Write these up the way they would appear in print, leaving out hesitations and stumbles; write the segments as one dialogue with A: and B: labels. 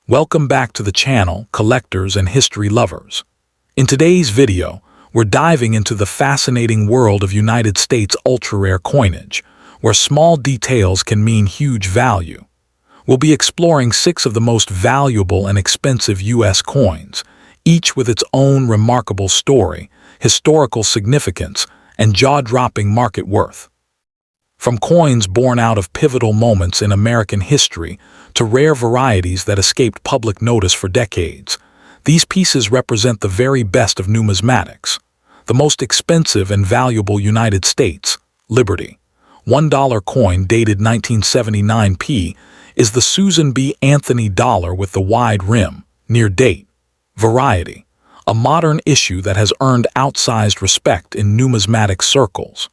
A: Welcome back to the channel, collectors and history lovers. In today's video, we're diving into the fascinating world of United States ultra-rare coinage, where small details can mean huge value. We'll be exploring 6 of the most valuable and expensive U.S. coins, each with its own remarkable story, historical significance, and jaw-dropping market worth. From coins born out of pivotal moments in American history to rare varieties that escaped public notice for decades, these pieces represent the very best of numismatics. The most expensive and valuable United States, Liberty, $1 coin dated 1979p, is the Susan B. Anthony dollar with the wide rim, near date, variety, a modern issue that has earned outsized respect in numismatic circles.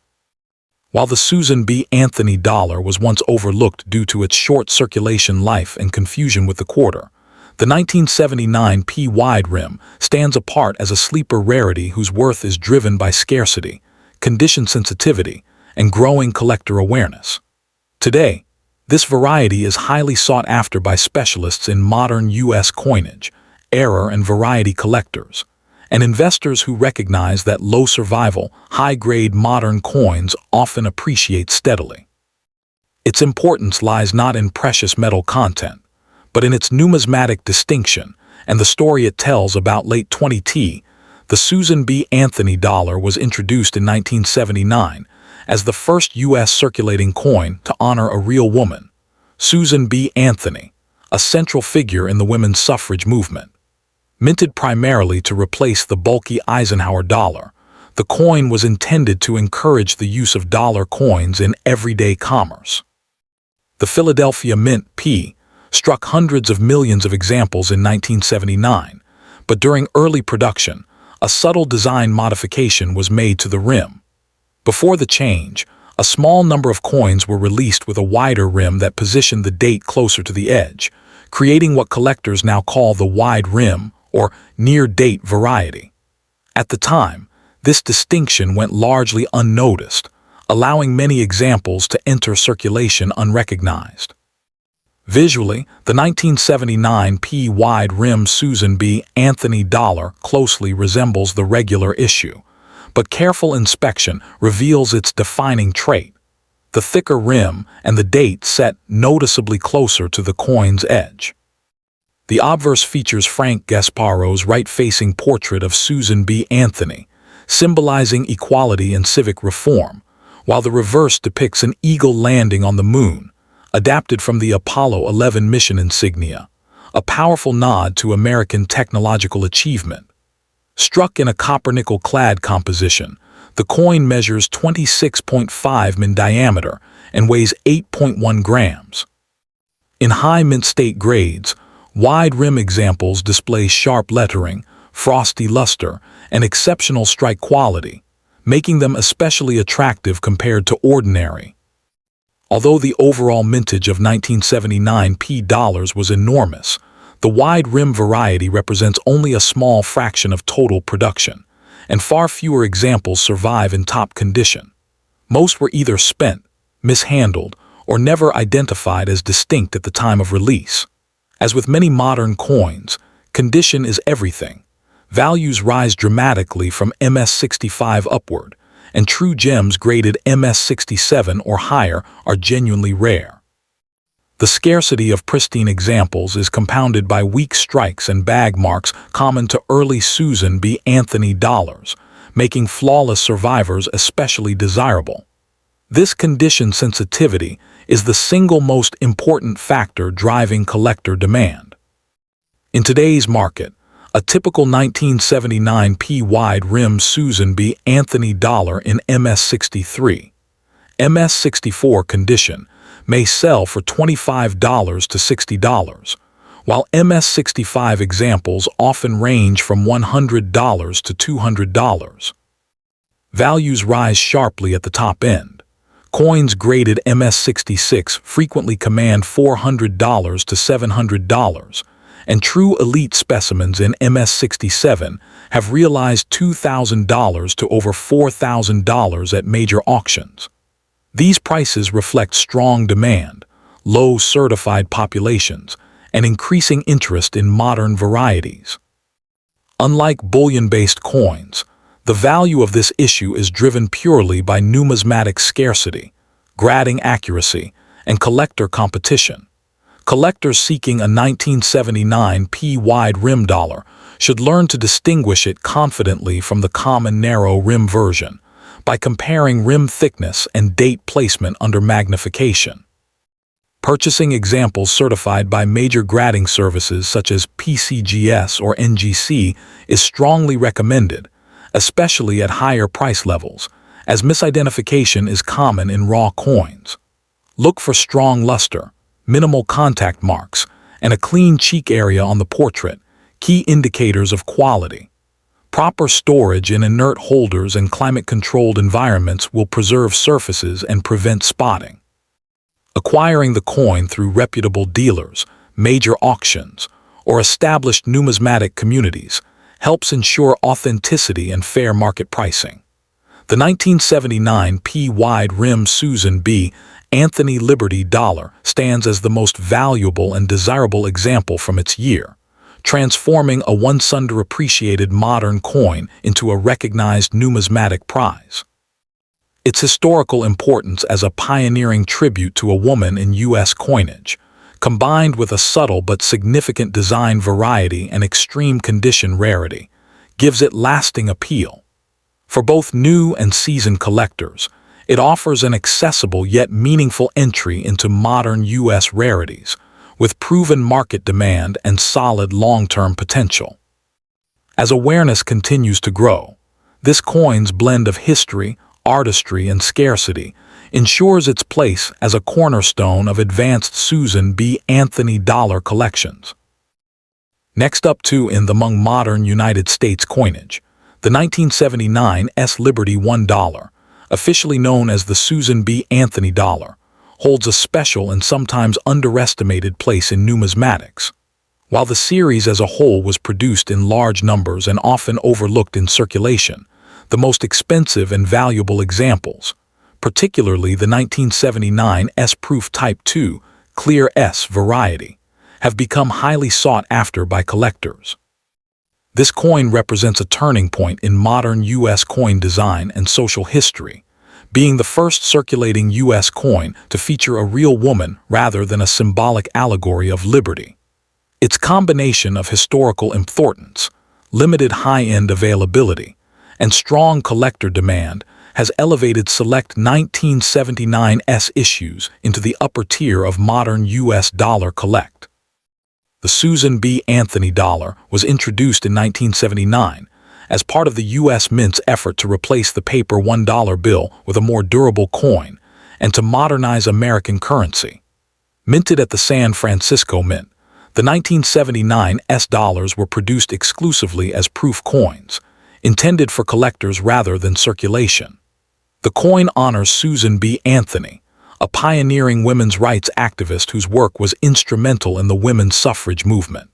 A: While the Susan B. Anthony dollar was once overlooked due to its short circulation life and confusion with the quarter, the 1979p wide rim stands apart as a sleeper rarity whose worth is driven by scarcity, condition sensitivity, and growing collector awareness. Today, this variety is highly sought after by specialists in modern U.S. coinage, error and variety collectors, and investors who recognize that low-survival, high-grade modern coins often appreciate steadily. Its importance lies not in precious metal content, but in its numismatic distinction and the story it tells about late 20T. The Susan B. Anthony dollar was introduced in 1979 as the first U.S. circulating coin to honor a real woman, Susan B. Anthony, a central figure in the women's suffrage movement. Minted primarily to replace the bulky Eisenhower dollar, the coin was intended to encourage the use of dollar coins in everyday commerce. The Philadelphia Mint P struck hundreds of millions of examples in 1979, but during early production, a subtle design modification was made to the rim. Before the change, a small number of coins were released with a wider rim that positioned the date closer to the edge, creating what collectors now call the wide rim or near-date variety. At the time, this distinction went largely unnoticed, allowing many examples to enter circulation unrecognized. Visually, the 1979p wide rim Susan B. Anthony dollar closely resembles the regular issue, but careful inspection reveals its defining trait: the thicker rim and the date set noticeably closer to the coin's edge. The obverse features Frank Gasparo's right-facing portrait of Susan B. Anthony, symbolizing equality and civic reform, while the reverse depicts an eagle landing on the moon, adapted from the Apollo 11 mission insignia, a powerful nod to American technological achievement. Struck in a copper-nickel-clad composition, the coin measures 26.5 mm in diameter and weighs 8.1 grams. In high mint state grades, wide rim examples display sharp lettering, frosty luster, and exceptional strike quality, making them especially attractive compared to ordinary. Although the overall mintage of 1979p dollars was enormous, the wide rim variety represents only a small fraction of total production, and far fewer examples survive in top condition. Most were either spent, mishandled, or never identified as distinct at the time of release. As with many modern coins, condition is everything. Values rise dramatically from MS65 upward, and true gems graded MS67 or higher are genuinely rare. The scarcity of pristine examples is compounded by weak strikes and bag marks common to early Susan B. Anthony dollars, making flawless survivors especially desirable. This condition sensitivity is the single most important factor driving collector demand. In today's market, a typical 1979p wide rim Susan B. Anthony dollar in MS63, MS64 condition may sell for $25 to $60, while MS65 examples often range from $100 to $200. Values rise sharply at the top end. Coins graded MS66 frequently command $400 to $700, and true elite specimens in MS67 have realized $2,000 to over $4,000 at major auctions. These prices reflect strong demand, low certified populations, and increasing interest in modern varieties. Unlike bullion-based coins, the value of this issue is driven purely by numismatic scarcity, grading accuracy, and collector competition. Collectors seeking a 1979 P-wide rim dollar should learn to distinguish it confidently from the common narrow rim version by comparing rim thickness and date placement under magnification. Purchasing examples certified by major grading services such as PCGS or NGC is strongly recommended, especially at higher price levels, as misidentification is common in raw coins. Look for strong luster, minimal contact marks, and a clean cheek area on the portrait, key indicators of quality. Proper storage in inert holders and climate-controlled environments will preserve surfaces and prevent spotting. Acquiring the coin through reputable dealers, major auctions, or established numismatic communities helps ensure authenticity and fair market pricing. The 1979 P-wide rim Susan B. Anthony Liberty dollar stands as the most valuable and desirable example from its year, transforming a once underappreciated modern coin into a recognized numismatic prize. Its historical importance as a pioneering tribute to a woman in U.S. coinage, combined with a subtle but significant design variety and extreme condition rarity, gives it lasting appeal. For both new and seasoned collectors, it offers an accessible yet meaningful entry into modern U.S. rarities, with proven market demand and solid long-term potential. As awareness continues to grow, this coin's blend of history, artistry, and scarcity ensures its place as a cornerstone of advanced Susan B. Anthony dollar collections. Next up among modern United States coinage, the 1979 Liberty $1, officially known as the Susan B. Anthony dollar, holds a special and sometimes underestimated place in numismatics. While the series as a whole was produced in large numbers and often overlooked in circulation, the most expensive and valuable examples, particularly the 1979 S-Proof Type II Clear S variety, have become highly sought after by collectors. This coin represents a turning point in modern U.S. coin design and social history, being the first circulating U.S. coin to feature a real woman rather than a symbolic allegory of liberty. Its combination of historical importance, limited high-end availability, and strong collector demand has elevated select 1979 S issues into the upper tier of modern U.S. dollar collect. The Susan B. Anthony dollar was introduced in 1979 as part of the U.S. Mint's effort to replace the paper $1 bill with a more durable coin and to modernize American currency. Minted at the San Francisco Mint, the 1979 S dollars were produced exclusively as proof coins, intended for collectors rather than circulation. The coin honors Susan B. Anthony, a pioneering women's rights activist whose work was instrumental in the women's suffrage movement.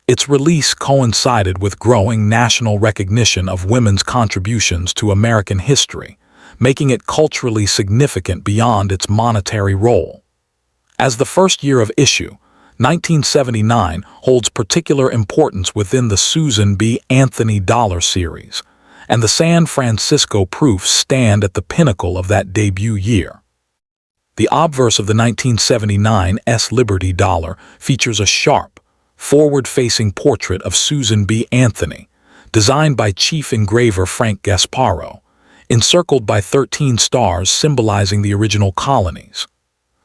A: Its release coincided with growing national recognition of women's contributions to American history, making it culturally significant beyond its monetary role. As the first year of issue, 1979 holds particular importance within the Susan B. Anthony dollar series, and the San Francisco proofs stand at the pinnacle of that debut year. The obverse of the 1979 S Liberty dollar features a sharp, forward-facing portrait of Susan B. Anthony, designed by chief engraver Frank Gasparo, encircled by 13 stars symbolizing the original colonies.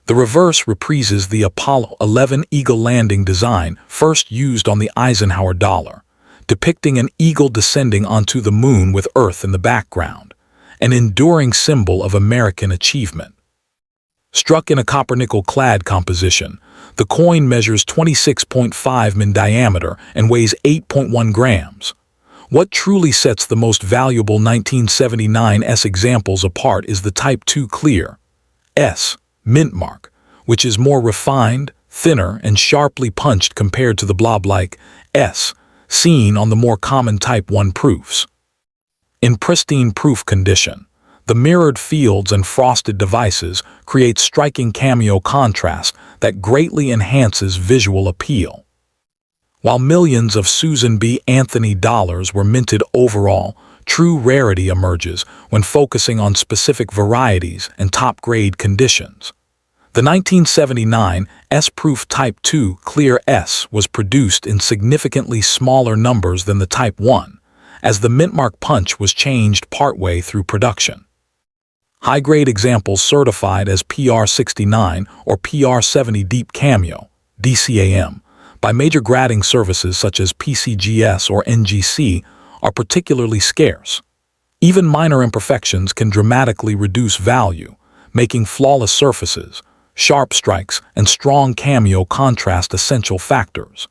A: The reverse reprises the Apollo 11 eagle landing design first used on the Eisenhower dollar, depicting an eagle descending onto the moon with Earth in the background, an enduring symbol of American achievement. Struck in a copper-nickel clad composition, the coin measures 26.5 mm in diameter and weighs 8.1 grams. What truly sets the most valuable 1979 S examples apart is the Type II Clear S mint mark, which is more refined, thinner, and sharply punched compared to the blob-like S seen on the more common Type I proofs. In pristine proof condition, The mirrored fields and frosted devices create striking cameo contrast that greatly enhances visual appeal. While millions of Susan B. Anthony dollars were minted overall, true rarity emerges when focusing on specific varieties and top-grade conditions. The 1979 S-Proof Type II Clear S was produced in significantly smaller numbers than the Type I, as the mintmark punch was changed partway through production. High-grade examples certified as PR69 or PR70 Deep Cameo (DCAM) by major grading services such as PCGS or NGC are particularly scarce. Even minor imperfections can dramatically reduce value, making flawless surfaces, sharp strikes, and strong cameo contrast essential factors.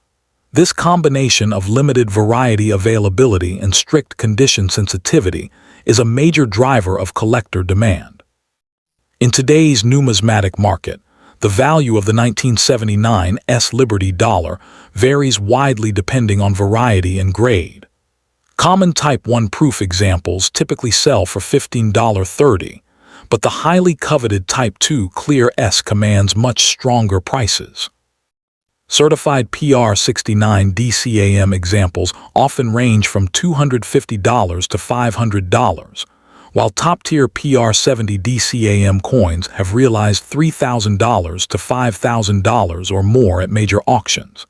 A: This combination of limited variety availability and strict condition sensitivity is a major driver of collector demand. In today's numismatic market, the value of the 1979 S Liberty dollar varies widely depending on variety and grade. Common Type I proof examples typically sell for $15.30, but the highly coveted Type II Clear S commands much stronger prices. Certified PR69 DCAM examples often range from $250 to $500, while top-tier PR70 DCAM coins have realized $3,000 to $5,000 or more at major auctions.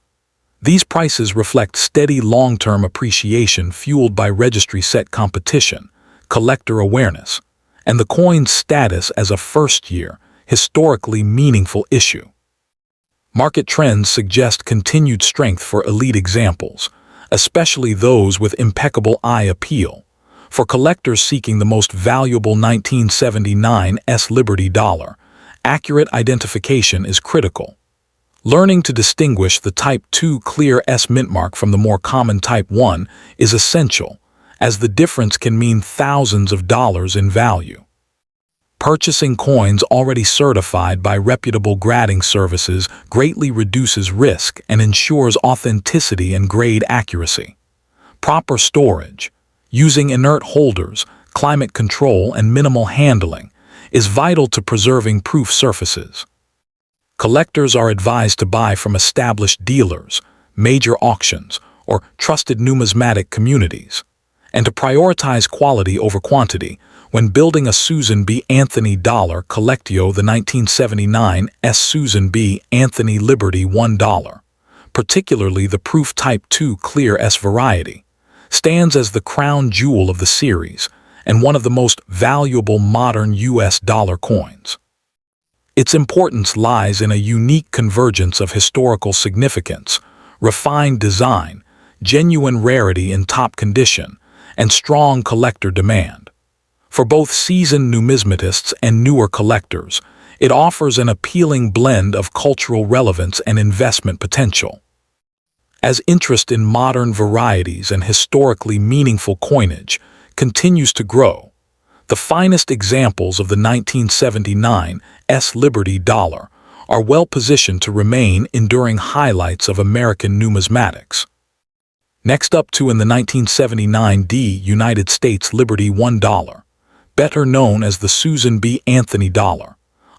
A: These prices reflect steady long-term appreciation fueled by registry-set competition, collector awareness, and the coin's status as a first-year, historically meaningful issue. Market trends suggest continued strength for elite examples, especially those with impeccable eye appeal. For collectors seeking the most valuable 1979 S Liberty dollar, accurate identification is critical. Learning to distinguish the Type II Clear S mintmark from the more common Type I is essential, as the difference can mean thousands of dollars in value. Purchasing coins already certified by reputable grading services greatly reduces risk and ensures authenticity and grade accuracy. Proper storage, using inert holders, climate control, and minimal handling is vital to preserving proof surfaces. Collectors are advised to buy from established dealers, major auctions, or trusted numismatic communities, and to prioritize quality over quantity when building a Susan B. Anthony dollar. Collectio the 1979 S Susan B. Anthony Liberty $1, particularly the Proof Type II Clear S variety, stands as the crown jewel of the series and one of the most valuable modern U.S. dollar coins. Its importance lies in a unique convergence of historical significance, refined design, genuine rarity in top condition, and strong collector demand. For both seasoned numismatists and newer collectors, it offers an appealing blend of cultural relevance and investment potential. As interest in modern varieties and historically meaningful coinage continues to grow, the finest examples of the 1979 S Liberty dollar are well positioned to remain enduring highlights of American numismatics. Next up in the 1979 D United States Liberty $1, better known as the Susan B. Anthony dollar,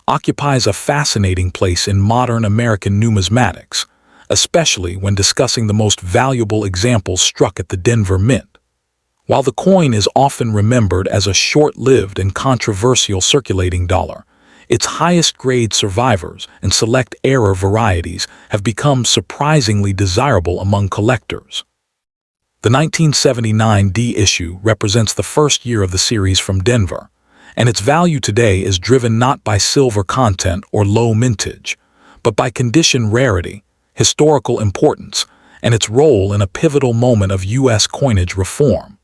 A: occupies a fascinating place in modern American numismatics, especially when discussing the most valuable examples struck at the Denver Mint. While the coin is often remembered as a short-lived and controversial circulating dollar, its highest-grade survivors and select error varieties have become surprisingly desirable among collectors. The 1979 D issue represents the first year of the series from Denver, and its value today is driven not by silver content or low mintage, but by condition rarity, historical importance, and its role in a pivotal moment of U.S. coinage reform.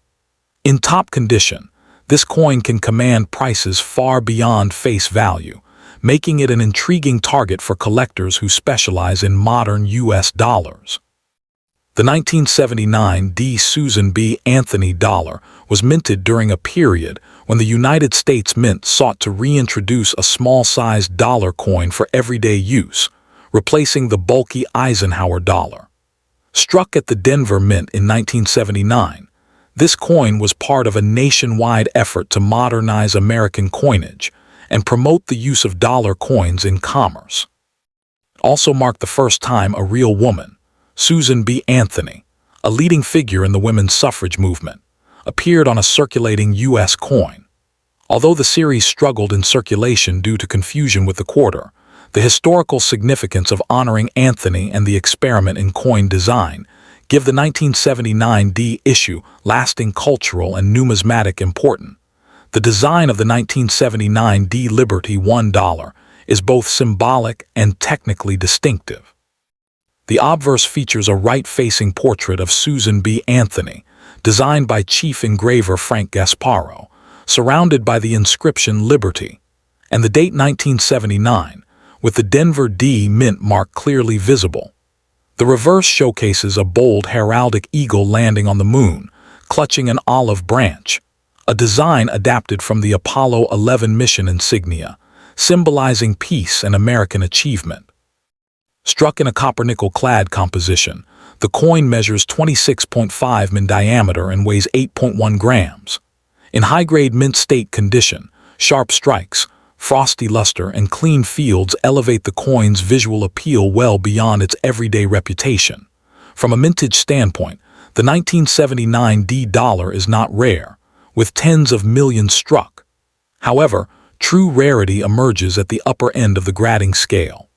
A: In top condition, this coin can command prices far beyond face value, making it an intriguing target for collectors who specialize in modern U.S. dollars. The 1979 D Susan B. Anthony dollar was minted during a period when the United States Mint sought to reintroduce a small-sized dollar coin for everyday use, replacing the bulky Eisenhower dollar. Struck at the Denver Mint in 1979, This coin was part of a nationwide effort to modernize American coinage and promote the use of dollar coins in commerce. Also marked the first time a real woman, Susan B. Anthony, a leading figure in the women's suffrage movement, appeared on a circulating U.S. coin. Although the series struggled in circulation due to confusion with the quarter, the historical significance of honoring Anthony and the experiment in coin design give the 1979 D issue lasting cultural and numismatic importance. The design of the 1979 D Liberty $1 is both symbolic and technically distinctive. The obverse features a right-facing portrait of Susan B. Anthony, designed by chief engraver Frank Gasparo, surrounded by the inscription Liberty, and the date 1979, with the Denver D mint mark clearly visible. The reverse showcases a bold heraldic eagle landing on the moon, clutching an olive branch, a design adapted from the Apollo 11 mission insignia, symbolizing peace and American achievement. Struck in a copper-nickel-clad composition, the coin measures 26.5 mm in diameter and weighs 8.1 grams. In high-grade mint state condition, sharp strikes, frosty luster, and clean fields elevate the coin's visual appeal well beyond its everyday reputation. From a mintage standpoint, the 1979 D dollar is not rare, with tens of millions struck. However, true rarity emerges at the upper end of the grading scale.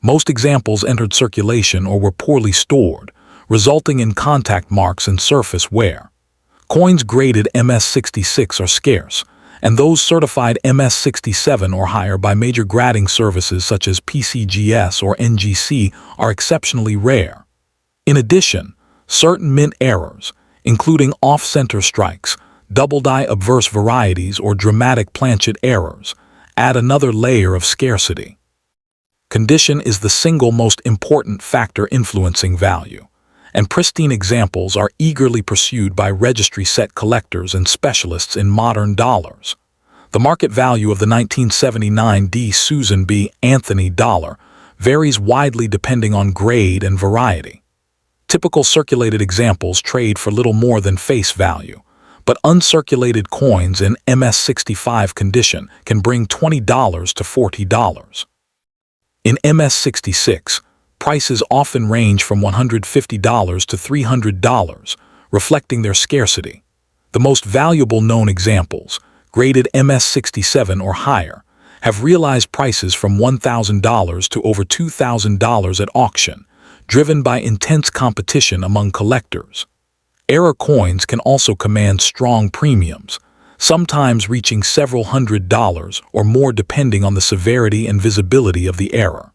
A: Most examples entered circulation or were poorly stored, resulting in contact marks and surface wear. Coins graded MS-66 are scarce, and those certified MS-67 or higher by major grading services such as PCGS or NGC are exceptionally rare. In addition, certain mint errors, including off-center strikes, double-die obverse varieties, or dramatic planchet errors, add another layer of scarcity. Condition is the single most important factor influencing value, and pristine examples are eagerly pursued by registry set collectors and specialists in modern dollars. The market value of the 1979 D Susan B. Anthony dollar varies widely depending on grade and variety. Typical circulated examples trade for little more than face value, but uncirculated coins in MS-65 condition can bring $20 to $40. In MS-66, prices often range from $150 to $300, reflecting their scarcity. The most valuable known examples, graded MS-67 or higher, have realized prices from $1,000 to over $2,000 at auction, driven by intense competition among collectors. Error coins can also command strong premiums, sometimes reaching several $100s or more depending on the severity and visibility of the error.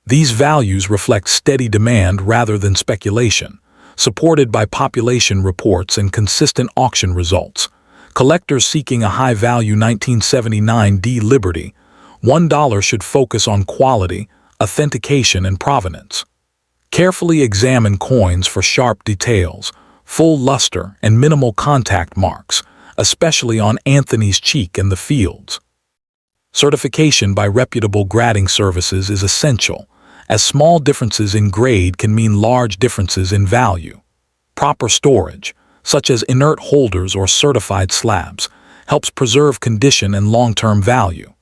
A: These values reflect steady demand rather than speculation, supported by population reports and consistent auction results. Collectors seeking a high-value 1979 D Liberty $1 should focus on quality, authentication, and provenance. Carefully examine coins for sharp details, full luster, and minimal contact marks, especially on Anthony's cheek and the fields. Certification by reputable grading services is essential, as small differences in grade can mean large differences in value. Proper storage, such as inert holders or certified slabs, helps preserve condition and long-term value.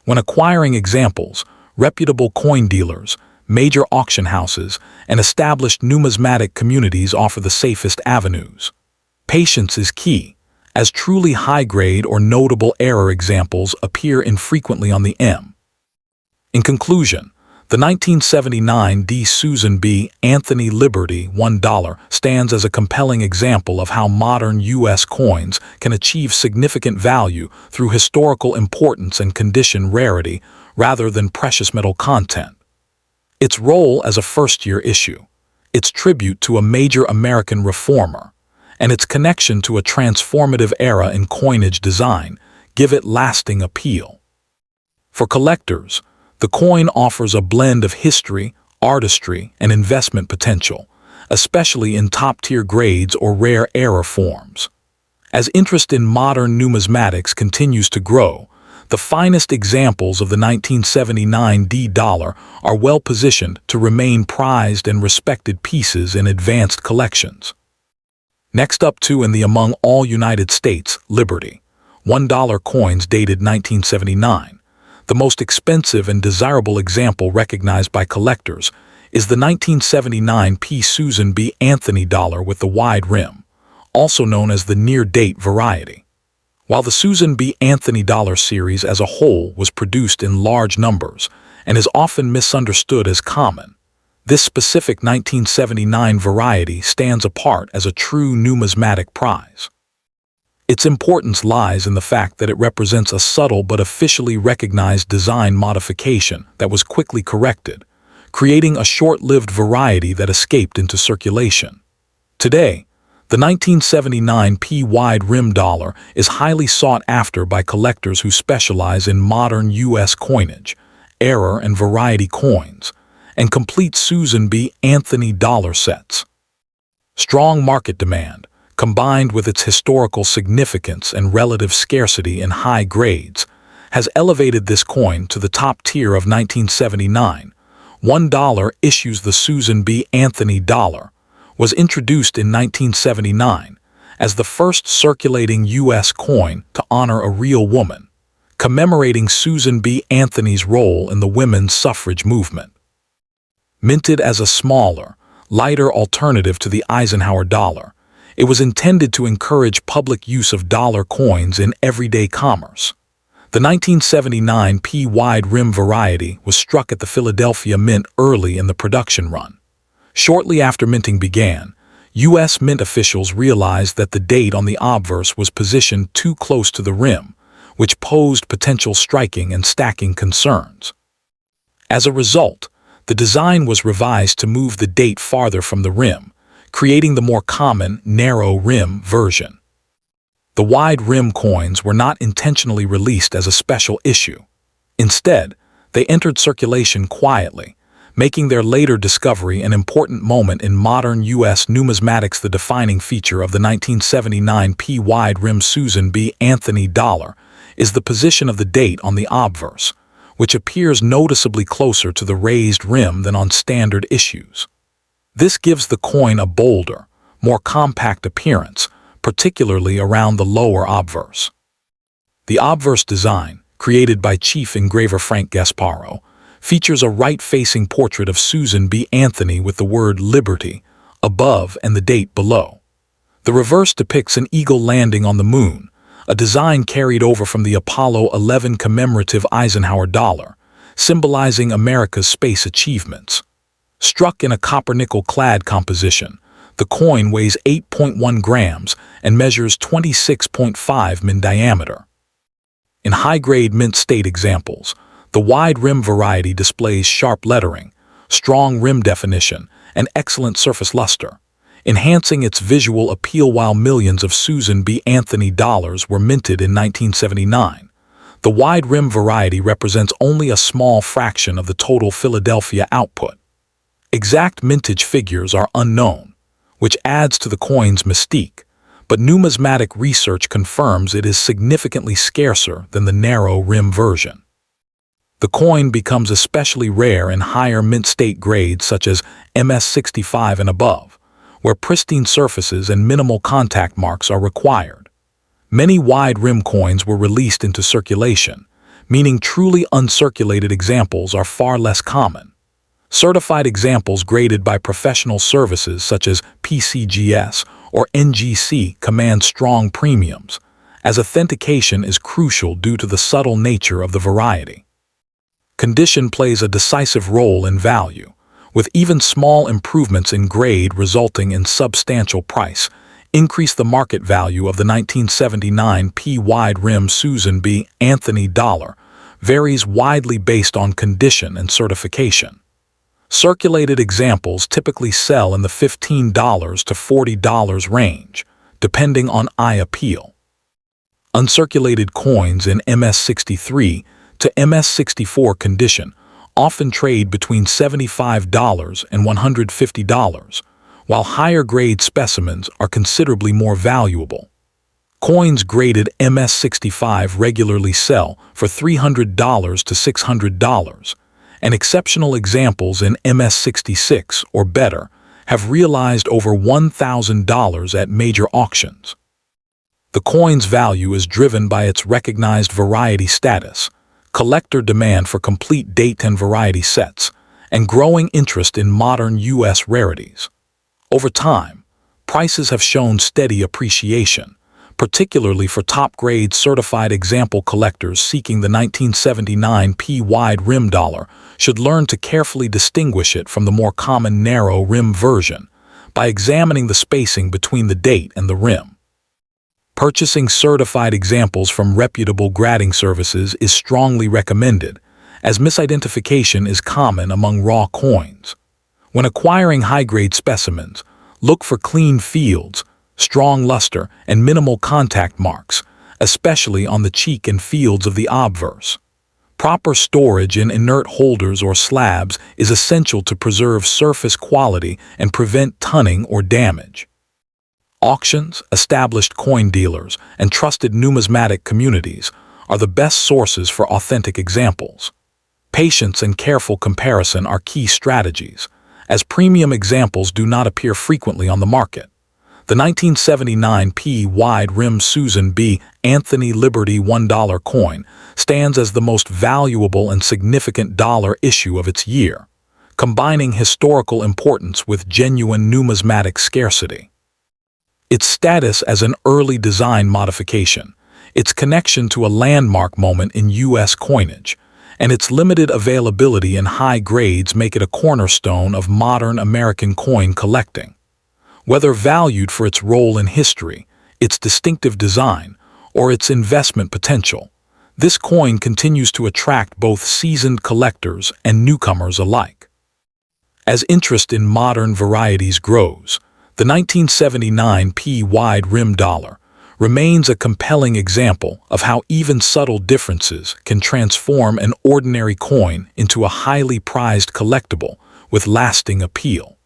A: When acquiring examples, reputable coin dealers, major auction houses, and established numismatic communities offer the safest avenues. Patience is key, as truly high-grade or notable error examples appear infrequently on the M. In conclusion, the 1979 D Susan B. Anthony Liberty $1 stands as a compelling example of how modern U.S. coins can achieve significant value through historical importance and condition rarity rather than precious metal content. Its role as a first-year issue, its tribute to a major American reformer, and its connection to a transformative era in coinage design give it lasting appeal. For collectors, the coin offers a blend of history, artistry, and investment potential, especially in top-tier grades or rare error forms. As interest in modern numismatics continues to grow, the finest examples of the 1979 D dollar are well-positioned to remain prized and respected pieces in advanced collections. Next up to in the among all United States, Liberty. $1 coins dated 1979. The most expensive and desirable example recognized by collectors is the 1979 P. Susan B. Anthony dollar with the wide rim, also known as the near-date variety. While the Susan B. Anthony dollar series as a whole was produced in large numbers and is often misunderstood as common, this specific 1979 variety stands apart as a true numismatic prize. Its importance lies in the fact that it represents a subtle but officially recognized design modification that was quickly corrected, creating a short-lived variety that escaped into circulation. Today, the 1979 P wide rim dollar is highly sought after by collectors who specialize in modern U.S. coinage, error and variety coins, and complete Susan B. Anthony dollar sets. Strong market demand, combined with its historical significance and relative scarcity in high grades, has elevated this coin to the top tier of 1979. $1 issues the Susan B. Anthony dollar was introduced in 1979 as the first circulating U.S. coin to honor a real woman, commemorating Susan B. Anthony's role in the women's suffrage movement. Minted as a smaller, lighter alternative to the Eisenhower dollar, it was intended to encourage public use of dollar coins in everyday commerce. The 1979 P wide rim variety was struck at the Philadelphia Mint early in the production run. Shortly after minting began, U.S. Mint officials realized that the date on the obverse was positioned too close to the rim, which posed potential striking and stacking concerns. As a result, the design was revised to move the date farther from the rim, creating the more common narrow rim version. The wide rim coins were not intentionally released as a special issue. Instead, they entered circulation quietly, making their later discovery an important moment in modern U.S. numismatics. The defining feature of the 1979 P wide rim Susan B. Anthony dollar is the position of the date on the obverse, which appears noticeably closer to the raised rim than on standard issues. This gives the coin a bolder, more compact appearance, particularly around the lower obverse. The obverse design, created by chief engraver Frank Gasparo, features a right-facing portrait of Susan B. Anthony with the word Liberty above and the date below. The reverse depicts an eagle landing on the moon, a design carried over from the Apollo 11 commemorative Eisenhower dollar, symbolizing America's space achievements. Struck in a copper-nickel clad composition, the coin weighs 8.1 grams and measures 26.5 in diameter. In high-grade mint state examples, the wide rim variety displays sharp lettering, strong rim definition, and excellent surface luster, enhancing its visual appeal. While millions of Susan B. Anthony dollars were minted in 1979, the wide rim variety represents only a small fraction of the total Philadelphia output. Exact mintage figures are unknown, which adds to the coin's mystique, but numismatic research confirms it is significantly scarcer than the narrow rim version. The coin becomes especially rare in higher mint state grades such as MS65 and above, where pristine surfaces and minimal contact marks are required. Many wide rim coins were released into circulation, meaning truly uncirculated examples are far less common. Certified examples graded by professional services such as PCGS or NGC command strong premiums, as authentication is crucial due to the subtle nature of the variety. Condition plays a decisive role in value, with even small improvements in grade resulting in substantial price. Increase the market value of the 1979 P wide rim Susan B. Anthony dollar varies widely based on condition and certification. Circulated examples typically sell in the $15 to $40 range, depending on eye appeal. Uncirculated coins in MS63 to MS64 condition often trade between $75 and $150, while higher-grade specimens are considerably more valuable. Coins graded MS65 regularly sell for $300 to $600, and exceptional examples in MS66 or better have realized over $1,000 at major auctions. The coin's value is driven by its recognized variety status, collector demand for complete date and variety sets, and growing interest in modern U.S. rarities. Over time, prices have shown steady appreciation, particularly for top-grade certified example collectors seeking the 1979 P-wide rim dollar should learn to carefully distinguish it from the more common narrow rim version by examining the spacing between the date and the rim. Purchasing certified examples from reputable grading services is strongly recommended, as misidentification is common among raw coins. When acquiring high-grade specimens, look for clean fields, strong luster, and minimal contact marks, especially on the cheek and fields of the obverse. Proper storage in inert holders or slabs is essential to preserve surface quality and prevent tunning or damage. Auctions, established coin dealers, and trusted numismatic communities are the best sources for authentic examples. Patience and careful comparison are key strategies, as premium examples do not appear frequently on the market. The 1979 P-wide rim Susan B. Anthony Liberty $1 coin stands as the most valuable and significant dollar issue of its year, combining historical importance with genuine numismatic scarcity. Its status as an early design modification, its connection to a landmark moment in U.S. coinage, and its limited availability in high grades make it a cornerstone of modern American coin collecting. Whether valued for its role in history, its distinctive design, or its investment potential, this coin continues to attract both seasoned collectors and newcomers alike. As interest in modern varieties grows, the 1979 P-wide rim dollar remains a compelling example of how even subtle differences can transform an ordinary coin into a highly prized collectible with lasting appeal.